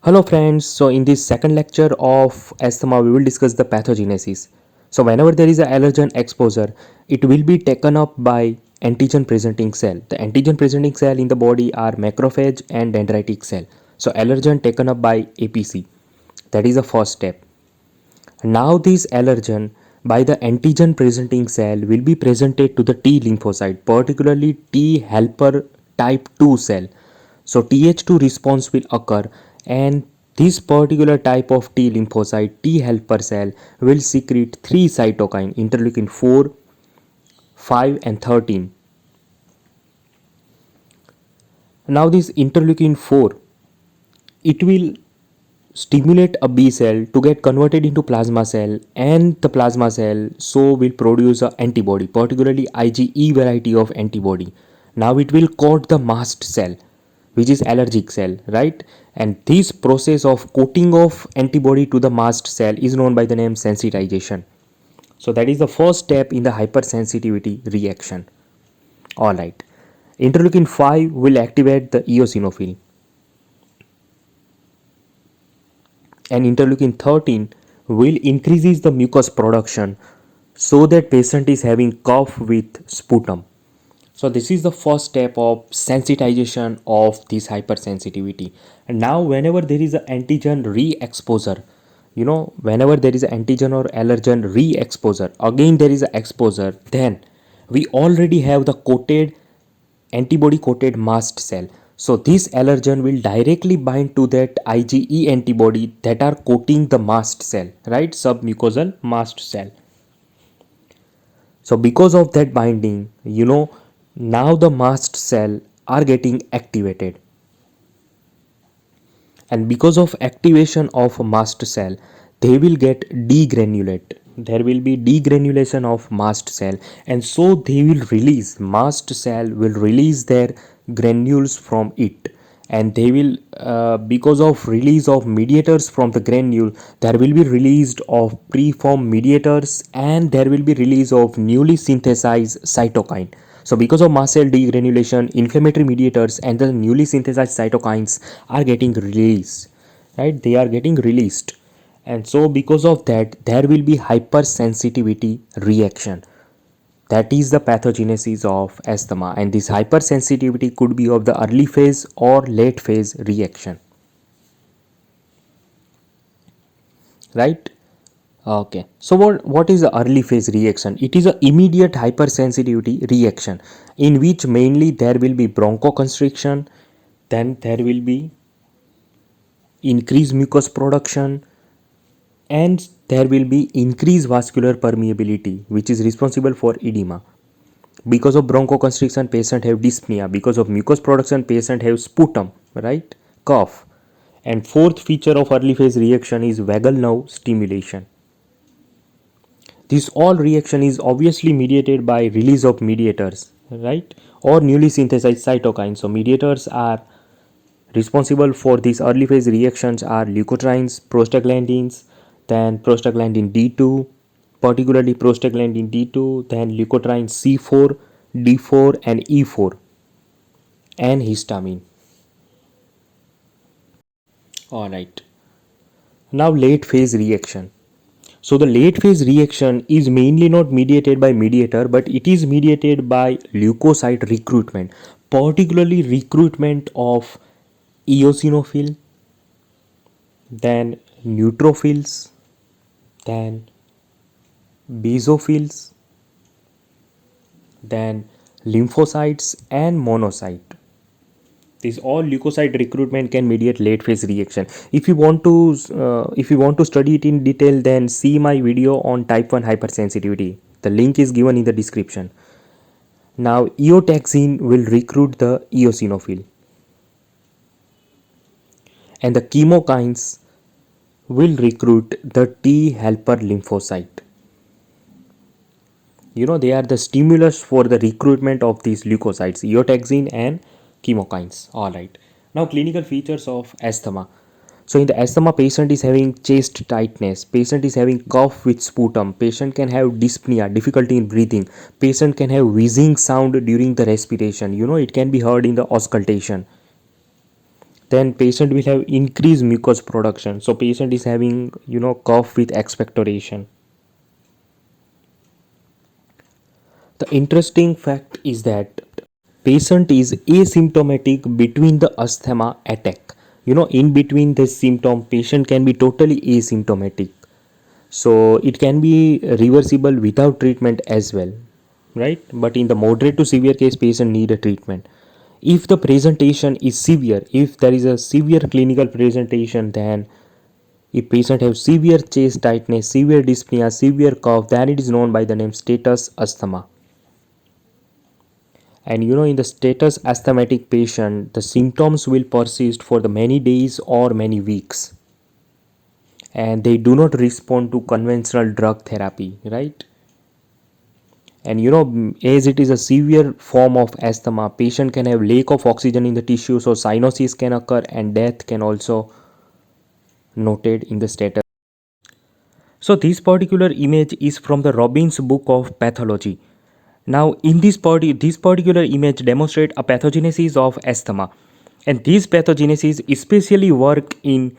Hello friends, so in this second lecture of asthma we will discuss the pathogenesis. So whenever there is an allergen exposure, it will be taken up by antigen presenting cell. The antigen presenting cell in the body are macrophage and dendritic cell. So allergen taken up by APC. That is the first step. Now this allergen by the antigen presenting cell will be presented to the T lymphocyte, particularly T helper type 2 cell. So Th2 response will occur, and this particular type of T lymphocyte, T helper cell, will secrete three cytokine interleukin 4, 5 and 13. Now this interleukin 4, it will stimulate a B cell to get converted into plasma cell, and the plasma cell so will produce an antibody, particularly IgE variety of antibody. Now it will coat the mast cell, which is allergic cell, right? And this process of coating of antibody to the mast cell is known by the name sensitization. So that is the first step in the hypersensitivity reaction. All right. Interleukin 5 will activate the eosinophil, and interleukin 13 will increases the mucus production so that patient is having cough with sputum. So this is the first step of sensitization of this hypersensitivity. And now whenever there is an antigen re-exposure, whenever there is an antigen or allergen re-exposure, again there is an exposure, then we already have the coated antibody coated mast cell. So this allergen will directly bind to that IgE antibody that are coating the mast cell, right? Submucosal mast cell. So because of that binding, now the mast cell are getting activated. And because of activation of mast cell, they will get degranulate. There will be degranulation of mast cell, and so they will release, mast cell will release their granules from it, and they will because of release of mediators from the granule, there will be released of preformed mediators, and there will be release of newly synthesized cytokine. So because of mast cell degranulation, inflammatory mediators and the newly synthesized cytokines are getting released, right? They are getting released, and so because of that there will be hypersensitivity reaction. That is the pathogenesis of asthma, and this hypersensitivity could be of the early phase or late phase reaction, right? Okay, so what is the early phase reaction? It is an immediate hypersensitivity reaction in which mainly there will be bronchoconstriction, then there will be increased mucus production, and there will be increased vascular permeability, which is responsible for edema. Because of bronchoconstriction, patient have dyspnea. Because of mucus production, patient have sputum, right? Cough. And fourth feature of early phase reaction is vagal nerve stimulation. This all reaction is obviously mediated by release of mediators, right? Or newly synthesized cytokines. So mediators are responsible for these early phase reactions are leukotrienes, prostaglandins, then prostaglandin D2, particularly prostaglandin D2, then leukotriene C4, D4 and E4, and histamine. Alright. Now late phase reaction. So the late phase reaction is mainly not mediated by mediator, but it is mediated by leukocyte recruitment, particularly recruitment of eosinophil, then neutrophils, then basophils, then lymphocytes and monocyte. This all leukocyte recruitment can mediate late phase reaction. If you want to study it in detail, then see my video on type 1 hypersensitivity. The link is given in the description. Now eotaxin will recruit the eosinophil, and the chemokines will recruit the T helper lymphocyte. They are the stimulus for the recruitment of these leukocytes, eotaxin and chemokines. All right. Now clinical features of asthma. So in the asthma, patient is having chest tightness, patient is having cough with sputum, patient can have dyspnea, difficulty in breathing, patient can have wheezing sound during the respiration. It can be heard in the auscultation. then patient will have increased mucus production, so patient is having cough with expectoration. The interesting fact is that patient is asymptomatic between the asthma attack. In between the symptom, patient can be totally asymptomatic. So it can be reversible without treatment as well, right? But in the moderate to severe case, patient need a treatment. If the presentation is severe, if there is a severe clinical presentation, then if patient have severe chest tightness, severe dyspnea, severe cough, then it is known by the name status asthma. And in the status asthmatic patient, the symptoms will persist for the many days or many weeks, and they do not respond to conventional drug therapy, right? And as it is a severe form of asthma, patient can have lack of oxygen in the tissue, so cyanosis can occur and death can also noted in the status. So this particular image is from the Robbins book of pathology. Now in this particular image demonstrate a pathogenesis of asthma, and these pathogenesis especially work in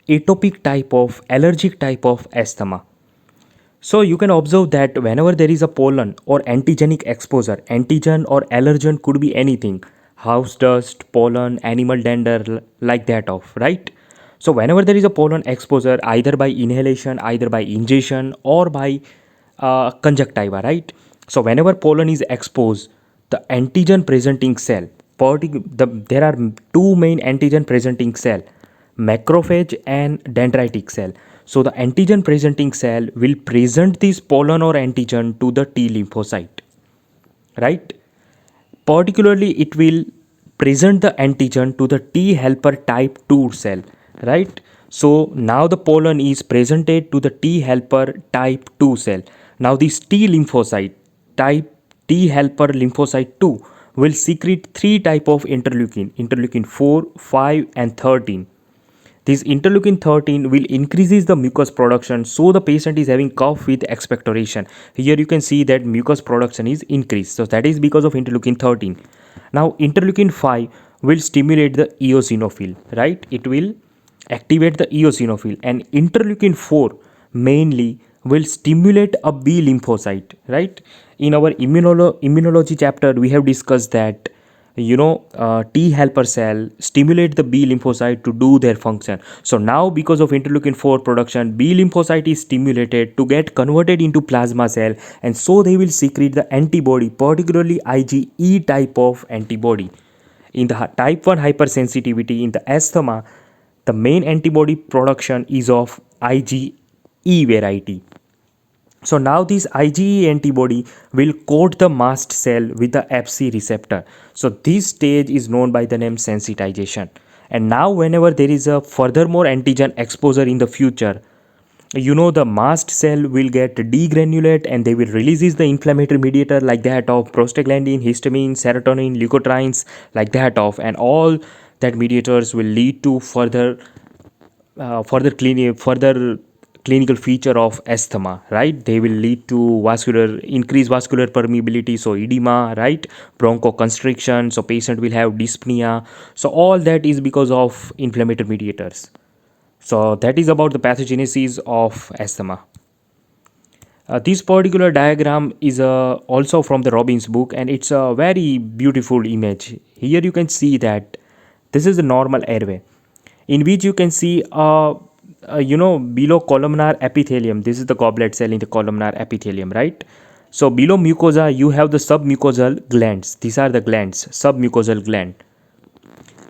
atopic type of allergic type of asthma. So you can observe that whenever there is a pollen or antigenic exposure, antigen or allergen could be anything, house dust, pollen, animal dander, like that of, right? So whenever there is a pollen exposure, either by inhalation, either by ingestion, or by conjunctiva, right? So whenever pollen is exposed, the antigen presenting cell, there are two main antigen presenting cell, macrophage and dendritic cell. So the antigen presenting cell will present this pollen or antigen to the T lymphocyte, right? Particularly, it will present the antigen to the T helper type 2 cell, right? So now the pollen is presented to the T helper type 2 cell. Now this T lymphocyte type T helper lymphocyte 2 will secrete three type of interleukin 4, 5 and 13. This interleukin 13 will increases the mucus production, so the patient is having cough with expectoration. Here you can see that mucus production is increased. So that is because of interleukin 13. Now interleukin 5 will stimulate the eosinophil, right? It will activate the eosinophil, and interleukin 4 mainly will stimulate a B lymphocyte, right? In our immunology chapter we have discussed that T helper cell stimulate the B lymphocyte to do their function. So now because of interleukin 4 production, B lymphocyte is stimulated to get converted into plasma cell, and so they will secrete the antibody, particularly IgE type of antibody. In the type 1 hypersensitivity in the asthma, the main antibody production is of IgE variety. So now this IgE antibody will coat the mast cell with the Fc receptor. So this stage is known by the name sensitization. And now whenever there is a furthermore antigen exposure in the future, the mast cell will get degranulate, and they will releases the inflammatory mediator like that of prostaglandin, histamine, serotonin, leukotrienes, like that of, and all that mediators will lead to further clinical feature of asthma, right? They will lead to increased vascular permeability, so edema, right? Bronchoconstriction, so patient will have dyspnea. So all that is because of inflammatory mediators. So that is about the pathogenesis of asthma. This particular diagram is also from the Robbins book, and it's a very beautiful image. Here you can see that this is the normal airway, in which you can see below columnar epithelium. This is the goblet cell in the columnar epithelium, right? So below mucosa you have the submucosal glands. These are the glands, submucosal gland.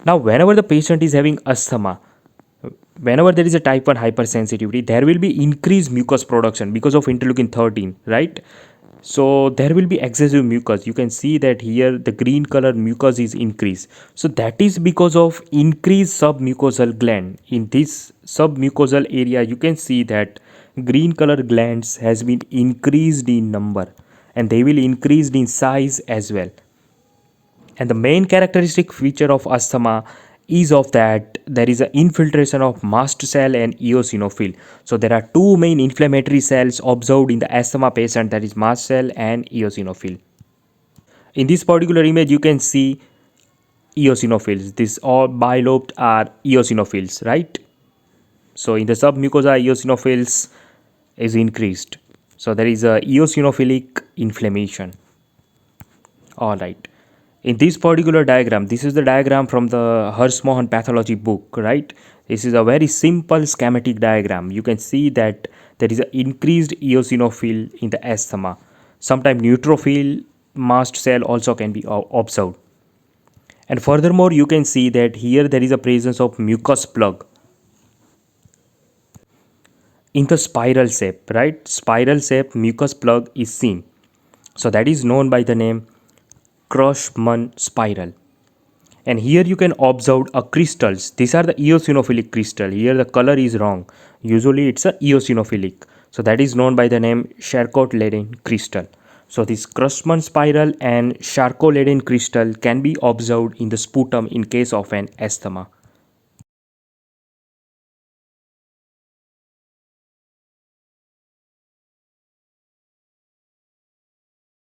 Now whenever the patient is having asthma, whenever there is a type 1 hypersensitivity, there will be increased mucus production because of interleukin 13, right? So there will be excessive mucus. You can see that here the green color mucus is increased. So that is because of increased submucosal gland. In this submucosal area you can see that green color glands has been increased in number, and they will increase in size as well. And the main characteristic feature of asthma is of that there is an infiltration of mast cell and eosinophil. So there are two main inflammatory cells observed in the asthma patient, that is mast cell and eosinophil. In this particular image you can see eosinophils. These all bilobed are eosinophils, right? So in the submucosa, eosinophils is increased. So there is a eosinophilic inflammation. All right. In this particular diagram, this is the diagram from the Hirschmohan pathology book, right? This is a very simple schematic diagram. You can see that there is an increased eosinophil in the asthma. Sometimes neutrophil mast cell also can be observed. And furthermore, you can see that here there is a presence of mucus plug in the spiral shape, right? Spiral shape mucus plug is seen. So that is known by the name Krushman spiral. And here you can observe a crystals. These are the eosinophilic crystal. Here the color is wrong. Usually it's a eosinophilic. So that is known by the name Charcot-Leyden crystal. So this Krushman spiral and Charcot-Leyden crystal can be observed in the sputum in case of an asthma.